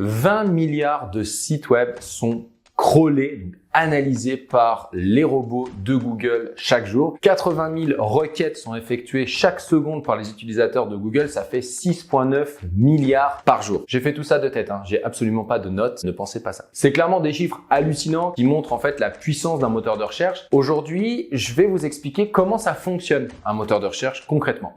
20 milliards de sites web sont crawlés, donc analysés par les robots de Google chaque jour. 80 000 requêtes sont effectuées chaque seconde par les utilisateurs de Google. Ça fait 6,9 milliards par jour. J'ai fait tout ça de tête, hein. J'ai absolument pas de notes. Ne pensez pas ça. C'est clairement des chiffres hallucinants qui montrent en fait la puissance d'un moteur de recherche. Aujourd'hui, je vais vous expliquer comment ça fonctionne un moteur de recherche concrètement.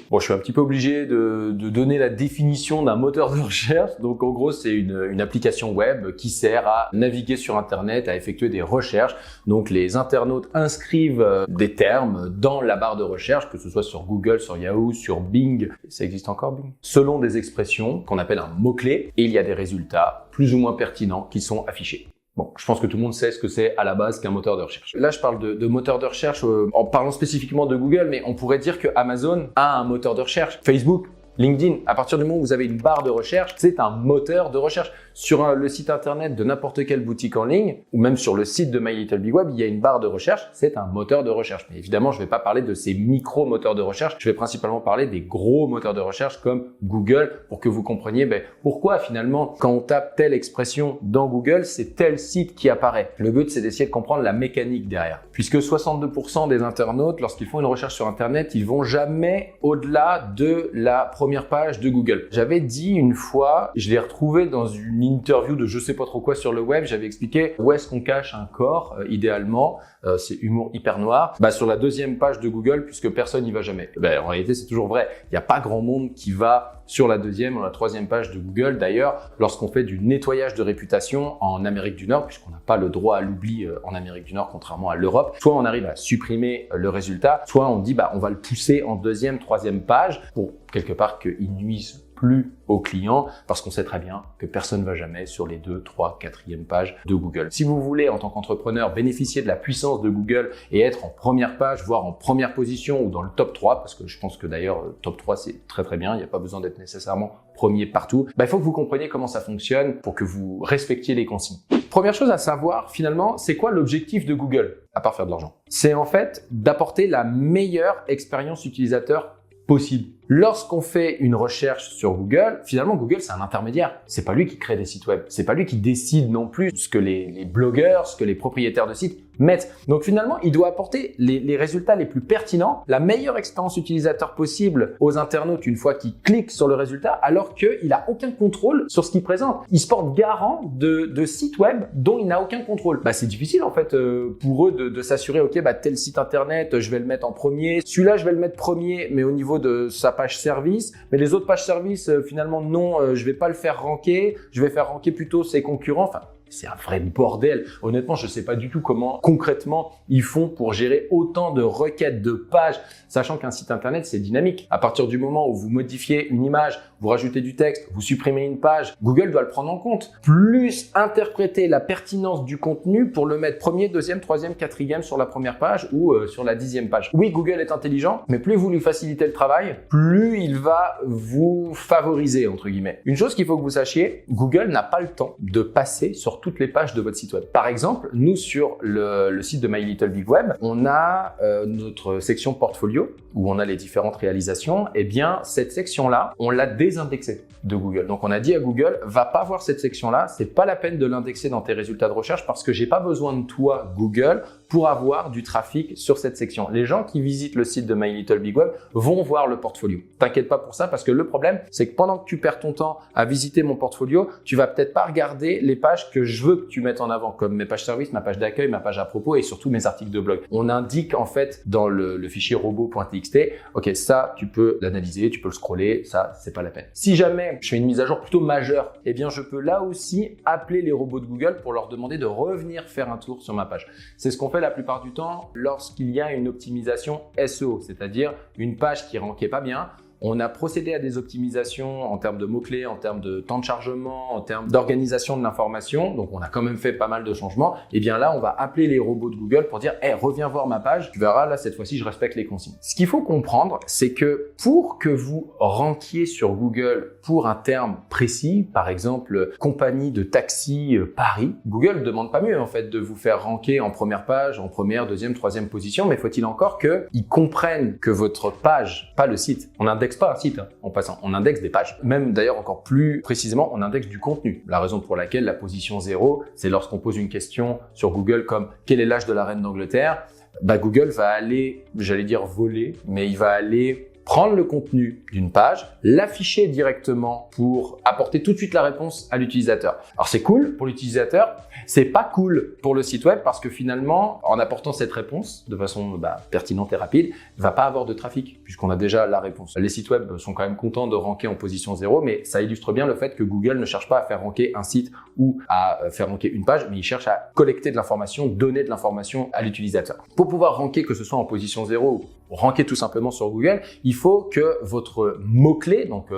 Bon, je suis un petit peu obligé de donner la définition d'un moteur de recherche. Donc, en gros, c'est une application web qui sert à naviguer sur Internet, à effectuer des recherches. Donc, les internautes inscrivent des termes dans la barre de recherche, que ce soit sur Google, sur Yahoo, sur Bing. Ça existe encore, Bing? Selon des expressions qu'on appelle un mot-clé. Et il y a des résultats plus ou moins pertinents qui sont affichés. Bon, je pense que tout le monde sait ce que c'est à la base qu'un moteur de recherche. Là, je parle de moteur de recherche en parlant spécifiquement de Google, mais on pourrait dire que Amazon a un moteur de recherche. Facebook, LinkedIn, à partir du moment où vous avez une barre de recherche, c'est un moteur de recherche. Sur le site internet de n'importe quelle boutique en ligne, ou même sur le site de My Little Big Web, il y a une barre de recherche, c'est un moteur de recherche. Mais évidemment, je ne vais pas parler de ces micro-moteurs de recherche, je vais principalement parler des gros moteurs de recherche comme Google, pour que vous compreniez pourquoi finalement, quand on tape telle expression dans Google, c'est tel site qui apparaît. Le but, c'est d'essayer de comprendre la mécanique derrière. Puisque 62% des internautes, lorsqu'ils font une recherche sur Internet, ils vont jamais au-delà de la première page de Google. J'avais dit une fois, je l'ai retrouvé dans une interview de je sais pas trop quoi sur le web, j'avais expliqué où est-ce qu'on cache un corps, idéalement, c'est humour hyper noir, sur la deuxième page de Google, puisque personne n'y va jamais. En réalité, c'est toujours vrai. Il n'y a pas grand monde qui va sur la deuxième ou la troisième page de Google. D'ailleurs, lorsqu'on fait du nettoyage de réputation en Amérique du Nord, puisqu'on n'a pas le droit à l'oubli en Amérique du Nord, contrairement à l'Europe, soit on arrive à supprimer le résultat, soit on dit on va le pousser en deuxième, troisième page pour quelque part qu'il nuise plus aux clients, parce qu'on sait très bien que personne ne va jamais sur les 2, 3, 4e pages de Google. Si vous voulez, en tant qu'entrepreneur, bénéficier de la puissance de Google et être en première page, voire en première position ou dans le top 3, parce que je pense que d'ailleurs, top 3, c'est très très bien, il n'y a pas besoin d'être nécessairement premier partout, il faut que vous compreniez comment ça fonctionne pour que vous respectiez les consignes. Première chose à savoir, finalement, c'est quoi l'objectif de Google, à part faire de l'argent? C'est en fait d'apporter la meilleure expérience utilisateur possible. Lorsqu'on fait une recherche sur Google, finalement, Google, c'est un intermédiaire. C'est pas lui qui crée des sites web. C'est pas lui qui décide non plus ce que les blogueurs, ce que les propriétaires de sites mettent. Donc finalement, il doit apporter les résultats les plus pertinents, la meilleure expérience utilisateur possible aux internautes une fois qu'ils cliquent sur le résultat, alors qu'il n'a aucun contrôle sur ce qu'il présente. Il se porte garant de sites web dont il n'a aucun contrôle. C'est difficile en fait pour eux de s'assurer, ok, tel site internet, je vais le mettre en premier. Celui-là, je vais le mettre premier, mais au niveau de sa page service. Mais les autres pages service, finalement, non, je vais pas le faire ranker. Je vais faire ranker plutôt ses concurrents. Enfin, c'est un vrai bordel. Honnêtement, je sais pas du tout comment concrètement ils font pour gérer autant de requêtes de pages, sachant qu'un site internet, c'est dynamique. À partir du moment où vous modifiez une image, vous rajoutez du texte, vous supprimez une page, Google doit le prendre en compte. Plus interpréter la pertinence du contenu pour le mettre premier, deuxième, troisième, quatrième sur la première page ou sur la 10e page. Oui, Google est intelligent, mais plus vous lui facilitez le travail, plus il va vous favoriser, entre guillemets. Une chose qu'il faut que vous sachiez, Google n'a pas le temps de passer sur toutes les pages de votre site web. Par exemple, nous sur le site de My Little Big Web, on a notre section portfolio où on a les différentes réalisations. Eh bien, cette section-là, on l'a désindexée de Google. Donc, on a dit à Google, va pas voir cette section-là, c'est pas la peine de l'indexer dans tes résultats de recherche parce que j'ai pas besoin de toi, Google, pour avoir du trafic sur cette section. Les gens qui visitent le site de My Little Big Web vont voir le portfolio. T'inquiète pas pour ça parce que le problème, c'est que pendant que tu perds ton temps à visiter mon portfolio, tu vas peut-être pas regarder les pages que je veux que tu mettes en avant, comme mes pages services, ma page d'accueil, ma page à propos et surtout mes articles de blog. On indique en fait dans le fichier robot.txt, ok, ça, tu peux l'analyser, tu peux le scroller, ça, c'est pas la peine. Si jamais je fais une mise à jour plutôt majeure, eh bien, je peux là aussi appeler les robots de Google pour leur demander de revenir faire un tour sur ma page. C'est ce qu'on fait la plupart du temps lorsqu'il y a une optimisation SEO, c'est-à-dire une page qui rankait pas bien. on a procédé à des optimisations en termes de mots-clés, en termes de temps de chargement, en termes d'organisation de l'information, donc on a quand même fait pas mal de changements, et bien là, on va appeler les robots de Google pour dire « Hey, reviens voir ma page, tu verras, là, cette fois-ci, je respecte les consignes. » Ce qu'il faut comprendre, c'est que pour que vous rankiez sur Google pour un terme précis, par exemple, compagnie de taxi Paris, Google ne demande pas mieux, en fait, de vous faire ranker en première page, en première, deuxième, troisième position, mais faut-il encore qu'ils comprennent que votre page, pas le site, on n'indexe pas un site, hein, en passant, on indexe des pages. Même d'ailleurs, encore plus précisément, on indexe du contenu. La raison pour laquelle la position 0, c'est lorsqu'on pose une question sur Google comme « Quel est l'âge de la reine d'Angleterre ?» Google va aller, j'allais dire voler, mais il va aller prendre le contenu d'une page, l'afficher directement pour apporter tout de suite la réponse à l'utilisateur. Alors c'est cool pour l'utilisateur, c'est pas cool pour le site web parce que finalement, en apportant cette réponse de façon pertinente et rapide, il va pas avoir de trafic puisqu'on a déjà la réponse. Les sites web sont quand même contents de ranker en position 0, mais ça illustre bien le fait que Google ne cherche pas à faire ranker un site ou à faire ranker une page, mais il cherche à collecter de l'information, donner de l'information à l'utilisateur. Pour pouvoir ranker, que ce soit en position 0 ou ranker tout simplement sur Google, il faut que votre mot-clé, donc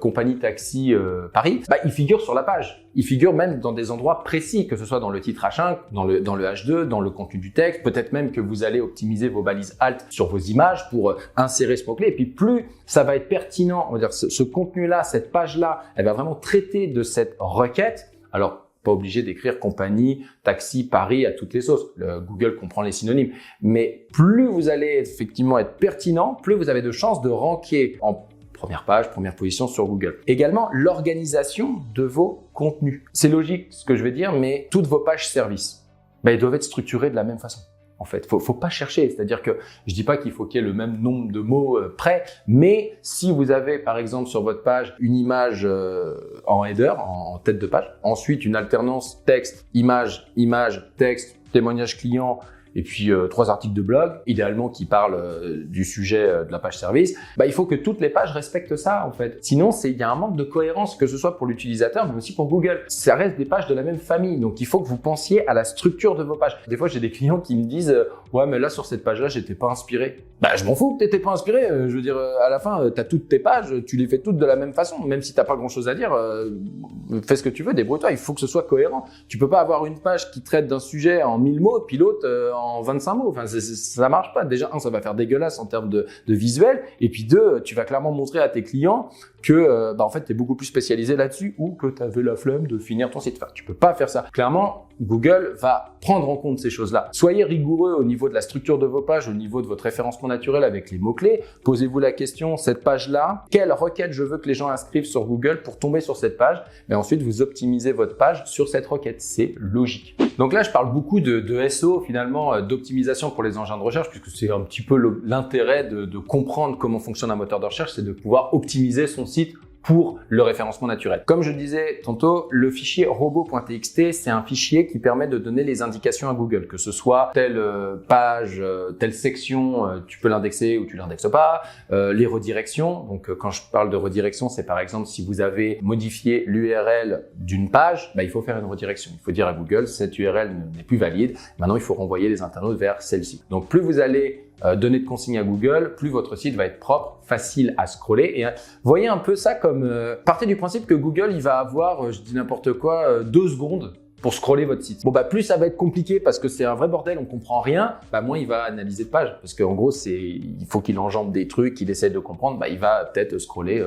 compagnie taxi Paris, il figure sur la page. Il figure même dans des endroits précis, que ce soit dans le titre H1, dans le H2, dans le contenu du texte. Peut-être même que vous allez optimiser vos balises alt sur vos images pour insérer ce mot-clé. Et puis plus ça va être pertinent, on va dire ce contenu-là, cette page-là, elle va vraiment traiter de cette requête. Alors, pas obligé d'écrire compagnie, taxi, Paris à toutes les sauces. Google comprend les synonymes. Mais plus vous allez effectivement être pertinent, plus vous avez de chances de ranker en première page, première position sur Google. Également, l'organisation de vos contenus. C'est logique ce que je vais dire, mais toutes vos pages services, elles doivent être structurées de la même façon. En fait, faut pas chercher. C'est-à-dire que je dis pas qu'il faut qu'il y ait le même nombre de mots près, mais si vous avez par exemple sur votre page une image en header, en tête de page, ensuite une alternance texte, image, texte, témoignage client, et puis 3 articles de blog, idéalement qui parlent du sujet de la page service, il faut que toutes les pages respectent ça en fait. Sinon, il y a un manque de cohérence, que ce soit pour l'utilisateur, mais aussi pour Google. Ça reste des pages de la même famille, donc il faut que vous pensiez à la structure de vos pages. Des fois, j'ai des clients qui me disent « Ouais, mais là, sur cette page-là, j'étais pas inspiré. » Je m'en fous que t'étais pas inspiré. Je veux dire, à la fin, t'as toutes tes pages, tu les fais toutes de la même façon. Même si t'as pas grand-chose à dire, fais ce que tu veux, débrouille-toi. Il faut que ce soit cohérent. Tu peux pas avoir une page qui traite d'un sujet en 1000 mots, puis l'autre en 25 mots. Enfin, ça marche pas. Déjà, ça va faire dégueulasse en termes de visuel. Et puis 2, tu vas clairement montrer à tes clients que, en fait, t'es beaucoup plus spécialisé là-dessus ou que t'avais la flemme de finir ton site. Enfin, tu peux pas faire ça. Clairement, Google va prendre en compte ces choses-là. Soyez rigoureux au niveau de la structure de vos pages, au niveau de votre référencement naturel avec les mots-clés. Posez-vous la question, cette page-là, quelle requête je veux que les gens inscrivent sur Google pour tomber sur cette page? Et ensuite, vous optimisez votre page sur cette requête. C'est logique. Donc là, je parle beaucoup de SEO, finalement, d'optimisation pour les engins de recherche, puisque c'est un petit peu l'intérêt de comprendre comment fonctionne un moteur de recherche, c'est de pouvoir optimiser son site pour le référencement naturel. Comme je disais tantôt, le fichier robot.txt, c'est un fichier qui permet de donner les indications à Google, que ce soit telle page, telle section, tu peux l'indexer ou tu l'indexes pas, les redirections. Donc quand je parle de redirection, c'est par exemple si vous avez modifié l'URL d'une page, il faut faire une redirection. Il faut dire à Google, cette URL n'est plus valide. Maintenant, il faut renvoyer les internautes vers celle-ci. Donc plus vous allez donner de consignes à Google, plus votre site va être propre, facile à scroller. Et voyez un peu ça comme partez du principe que Google il va avoir, je dis n'importe quoi, 2 secondes pour scroller votre site. Plus ça va être compliqué parce que c'est un vrai bordel, on comprend rien, moins il va analyser de pages parce qu'en gros il faut qu'il enjambe des trucs, qu'il essaie de comprendre, il va peut-être scroller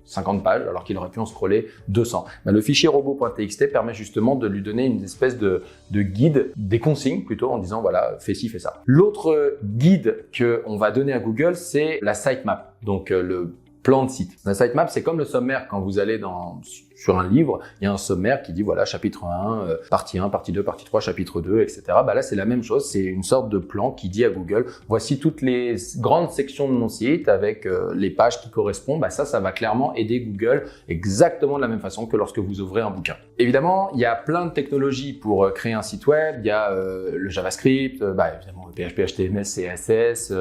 50 pages alors qu'il aurait pu en scroller 200. Le fichier robot.txt permet justement de lui donner une espèce de guide, des consignes plutôt en disant voilà, fais ci, fais ça. L'autre guide qu'on va donner à Google, c'est la sitemap, donc le plan de site. La sitemap, c'est comme le sommaire quand vous allez sur un livre, il y a un sommaire qui dit voilà, chapitre 1, partie 1, partie 2, partie 3, chapitre 2, etc. Là, c'est la même chose, c'est une sorte de plan qui dit à Google, voici toutes les grandes sections de mon site avec les pages qui correspondent. Ça va clairement aider Google exactement de la même façon que lorsque vous ouvrez un bouquin. Évidemment, il y a plein de technologies pour créer un site web. Il y a le JavaScript, évidemment le PHP, HTML, CSS,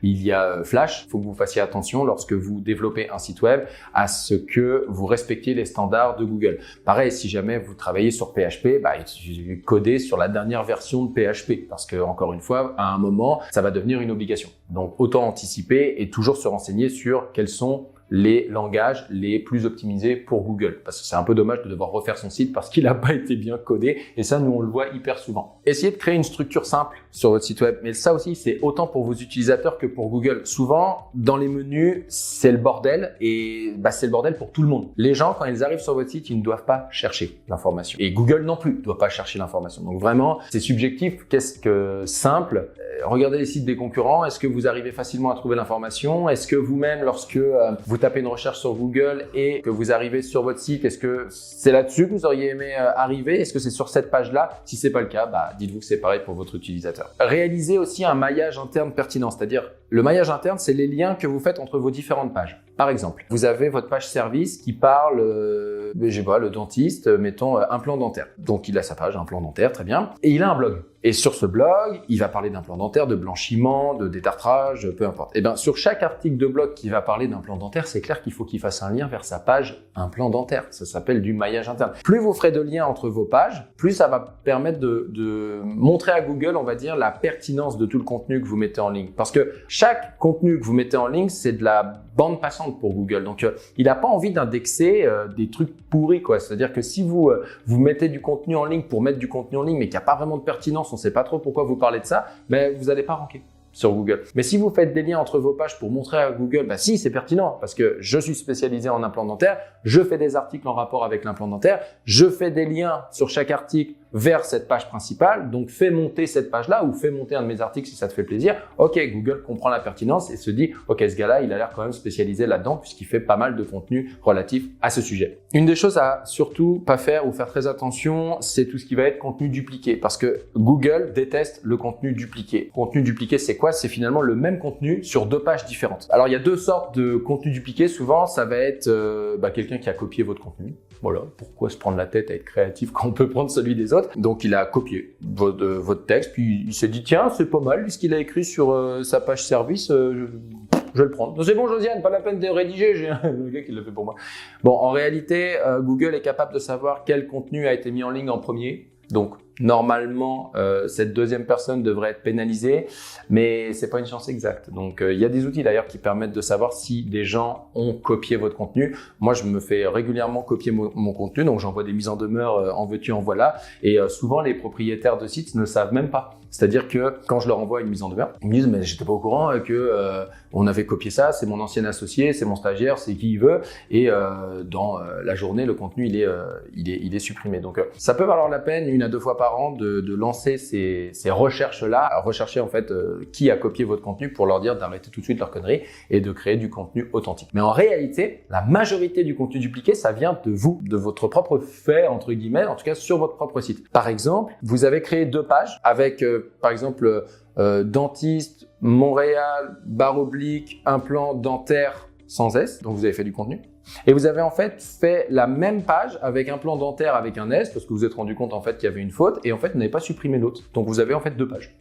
il y a Flash. Il faut que vous fassiez attention lorsque vous développez un site web à ce que vous respectiez les standards de Google. Pareil, si jamais vous travaillez sur PHP, il suffit de coder sur la dernière version de PHP parce que, encore une fois, à un moment, ça va devenir une obligation. Donc, autant anticiper et toujours se renseigner sur quels sont les langages les plus optimisés pour Google. Parce que c'est un peu dommage de devoir refaire son site parce qu'il n'a pas été bien codé. Et ça, nous, on le voit hyper souvent. Essayez de créer une structure simple sur votre site web. Mais ça aussi, c'est autant pour vos utilisateurs que pour Google. Souvent, dans les menus, c'est le bordel. Et c'est le bordel pour tout le monde. Les gens, quand ils arrivent sur votre site, ils ne doivent pas chercher l'information. Et Google non plus ne doit pas chercher l'information. Donc vraiment, c'est subjectif. Qu'est-ce que simple? Regardez les sites des concurrents. Est-ce que vous arrivez facilement à trouver l'information? Est-ce que vous-même, lorsque vous tapez une recherche sur Google et que vous arrivez sur votre site, est-ce que c'est là-dessus que vous auriez aimé arriver? Est-ce que c'est sur cette page-là? Si c'est pas le cas, dites-vous que c'est pareil pour votre utilisateur. Réalisez aussi un maillage interne pertinent, c'est-à-dire le maillage interne, c'est les liens que vous faites entre vos différentes pages. Par exemple, vous avez votre page service qui parle, le dentiste, mettons implant dentaire. Donc il a sa page implant dentaire, très bien, et il a un blog. Et sur ce blog, il va parler d'implant dentaire, de blanchiment, de détartrage, peu importe. Et sur chaque article de blog qui va parler d'implant dentaire, c'est clair qu'il faut qu'il fasse un lien vers sa page implant dentaire. Ça s'appelle du maillage interne. Plus vous ferez de liens entre vos pages, plus ça va permettre de montrer à Google, on va dire, la pertinence de tout le contenu que vous mettez en ligne. Parce que chaque contenu que vous mettez en ligne, c'est de la bande passante pour Google. Donc, il n'a pas envie d'indexer des trucs pourris, quoi. C'est-à-dire que si vous mettez du contenu en ligne pour mettre du contenu en ligne, mais qu'il n'y a pas vraiment de pertinence, on ne sait pas trop pourquoi vous parlez de ça, vous n'allez pas ranker sur Google. Mais si vous faites des liens entre vos pages pour montrer à Google, si, c'est pertinent parce que je suis spécialisé en implant dentaire, je fais des articles en rapport avec l'implant dentaire, je fais des liens sur chaque article vers cette page principale, donc fais monter cette page-là ou fais monter un de mes articles si ça te fait plaisir. Ok, Google comprend la pertinence et se dit, ok, ce gars-là, il a l'air quand même spécialisé là-dedans puisqu'il fait pas mal de contenu relatif à ce sujet. Une des choses à surtout pas faire ou faire très attention, c'est tout ce qui va être contenu dupliqué parce que Google déteste le contenu dupliqué. Contenu dupliqué, c'est quoi? C'est finalement le même contenu sur deux pages différentes. Alors, il y a deux sortes de contenu dupliqué. Souvent, ça va être quelqu'un qui a copié votre contenu. Voilà, pourquoi se prendre la tête à être créatif quand on peut prendre celui des autres? Donc, il a copié votre texte, puis il s'est dit, tiens, c'est pas mal, ce qu'il a écrit sur sa page service, je vais le prendre. C'est bon, Josiane, pas la peine de rédiger, j'ai le gars qui l'a fait pour moi. Bon, en réalité, Google est capable de savoir quel contenu a été mis en ligne en premier. Donc, normalement, cette deuxième personne devrait être pénalisée, mais c'est pas une science exacte. Donc, il y a des outils d'ailleurs qui permettent de savoir si des gens ont copié votre contenu. Moi, je me fais régulièrement copier mon contenu, donc j'envoie des mises en demeure en veux-tu, en voilà. Et souvent, les propriétaires de sites ne savent même pas. C'est-à-dire que quand je leur envoie une mise en demeure, ils me disent mais j'étais pas au courant que on avait copié ça, c'est mon ancien associé, c'est mon stagiaire, c'est qui il veut, et dans la journée le contenu il est supprimé. Donc ça peut valoir la peine 1 à 2 fois par an de lancer ces recherches-là, à rechercher en fait qui a copié votre contenu pour leur dire d'arrêter tout de suite leur connerie et de créer du contenu authentique. Mais en réalité, la majorité du contenu dupliqué, ça vient de vous, de votre propre fait entre guillemets, en tout cas sur votre propre site. Par exemple, vous avez créé 2 pages avec par exemple dentiste, Montréal, barre oblique, implant dentaire sans S, donc vous avez fait du contenu. Et vous avez en fait la même page avec implant dentaire avec un S parce que vous vous êtes rendu compte en fait qu'il y avait une faute et en fait vous n'avez pas supprimé l'autre. Donc vous avez en fait 2 pages.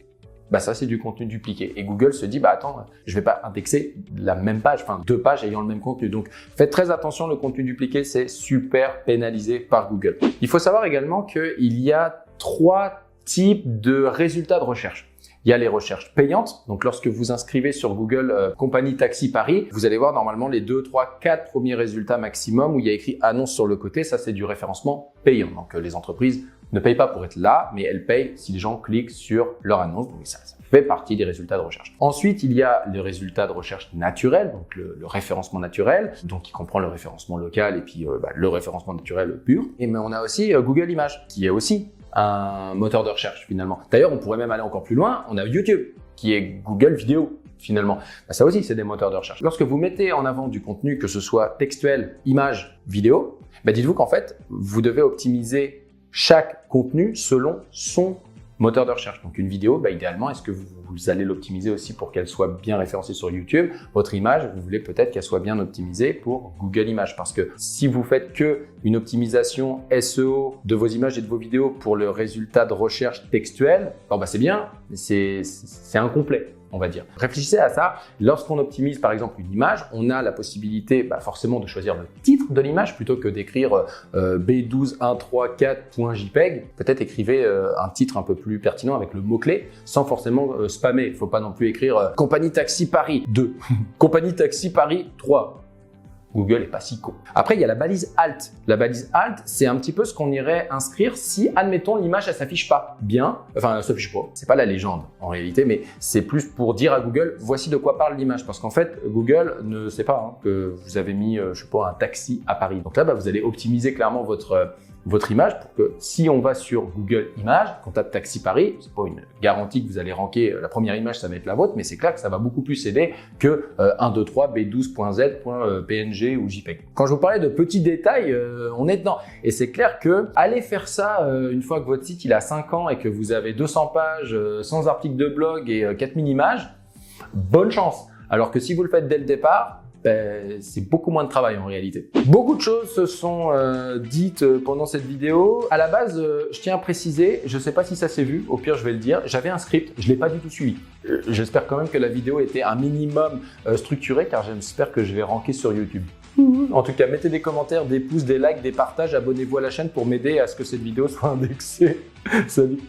Ça c'est du contenu dupliqué. Et Google se dit attends, je vais pas indexer la même page, 2 pages ayant le même contenu. Donc faites très attention, le contenu dupliqué c'est super pénalisé par Google. Il faut savoir également qu'il y a 3 types de résultats de recherche. Il y a les recherches payantes. Donc, lorsque vous inscrivez sur Google compagnie taxi Paris, vous allez voir normalement les 2, 3, 4 premiers résultats maximum où il y a écrit annonce sur le côté. Ça, c'est du référencement payant. Donc, les entreprises ne payent pas pour être là, mais elles payent si les gens cliquent sur leur annonce. Donc, ça fait partie des résultats de recherche. Ensuite, il y a les résultats de recherche naturels, donc le référencement naturel, donc qui comprend le référencement local et puis le référencement naturel pur. Mais on a aussi Google Images, qui est aussi un moteur de recherche finalement. D'ailleurs, on pourrait même aller encore plus loin. On a YouTube, qui est Google Vidéo finalement. Ça aussi, c'est des moteurs de recherche. Lorsque vous mettez en avant du contenu, que ce soit textuel, image, vidéo, dites-vous qu'en fait, vous devez optimiser chaque contenu selon son moteur de recherche. Donc une vidéo, idéalement, est-ce que vous allez l'optimiser aussi pour qu'elle soit bien référencée sur YouTube? Votre image, vous voulez peut-être qu'elle soit bien optimisée pour Google Images, parce que si vous faites que une optimisation SEO de vos images et de vos vidéos pour le résultat de recherche textuelle, c'est bien, mais c'est incomplet, on va dire. Réfléchissez à ça. Lorsqu'on optimise par exemple une image, on a la possibilité forcément de choisir le titre de l'image plutôt que d'écrire B12134.jpg. Peut-être écrivez un titre un peu plus pertinent avec le mot-clé sans forcément spammer. Il ne faut pas non plus écrire Compagnie Taxi Paris 2, Compagnie Taxi Paris 3. Google est pas si con. Après, il y a la balise Alt. La balise Alt, c'est un petit peu ce qu'on irait inscrire si, admettons, l'image, elle s'affiche pas bien. Enfin, elle s'affiche pas. C'est pas la légende, en réalité, mais c'est plus pour dire à Google, voici de quoi parle l'image. Parce qu'en fait, Google ne sait pas que vous avez mis, je sais pas, un taxi à Paris. Donc là, vous allez optimiser clairement votre image pour que si on va sur Google Images, qu'on tape Taxi Paris, c'est pas une garantie que vous allez ranker la première image, ça va être la vôtre, mais c'est clair que ça va beaucoup plus aider que 123 b12.z.png ou JPEG. Quand je vous parlais de petits détails, on est dedans. Et c'est clair que allez faire ça une fois que votre site il a 5 ans et que vous avez 200 pages, 100 articles de blog et 4000 images, bonne chance. Alors que si vous le faites dès le départ, c'est beaucoup moins de travail en réalité. Beaucoup de choses se sont dites pendant cette vidéo. À la base, je tiens à préciser, je ne sais pas si ça s'est vu, au pire je vais le dire, j'avais un script, je ne l'ai pas du tout suivi. J'espère quand même que la vidéo était un minimum structurée car j'espère que je vais ranker sur YouTube. En tout cas, mettez des commentaires, des pouces, des likes, des partages, abonnez-vous à la chaîne pour m'aider à ce que cette vidéo soit indexée. Salut!